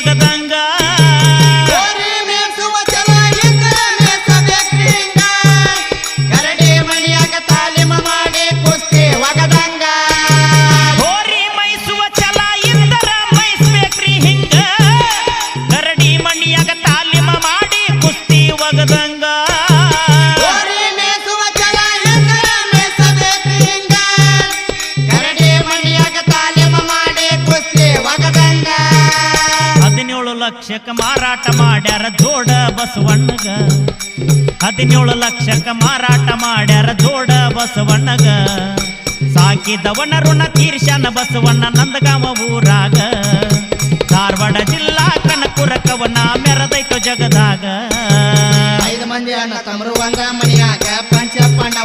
ಒಗದಂಗ ಹೋರಿ ಮೈಸುವ ಛಲ ಇದ್ದರ ಮೈಸ್ಬೇಕ್ರಿ ಹಿಂಗ ಗರಡಿ ಮಣಿಯಾಗ ತಾಲೀಮ ಮಾಡಿ ಕುಸ್ತಿ ಒಗದಂಗ ಲಕ್ಷಕ್ಕ ಮಾರಾಟ ಮಾಡ್ಯಾರ ಜೋಡ ಬಸವಣ್ಣಗ 17 ಲಕ್ಷಕ್ಕ ಮಾರಾಟ ಮಾಡ್ಯಾರ ಜೋಡ ಬಸವಣ್ಣಗ ಸಾಕಿದವನ ಋಣ ತೀರ್ಷಾನ ಬಸವಣ್ಣ ನಂದಗಾಮ ಊರಾಗ ಧಾರವಾಡ ಜಿಲ್ಲಾ ಕನಕಪುರ ಕವನ ಮೆರದೈತು ಜಗದಾಗ 5 ಮಂದಿ ಅಣ್ಣ ತಮರು ಒಂದ ಮನಿಯಾಗ ಪಂಚ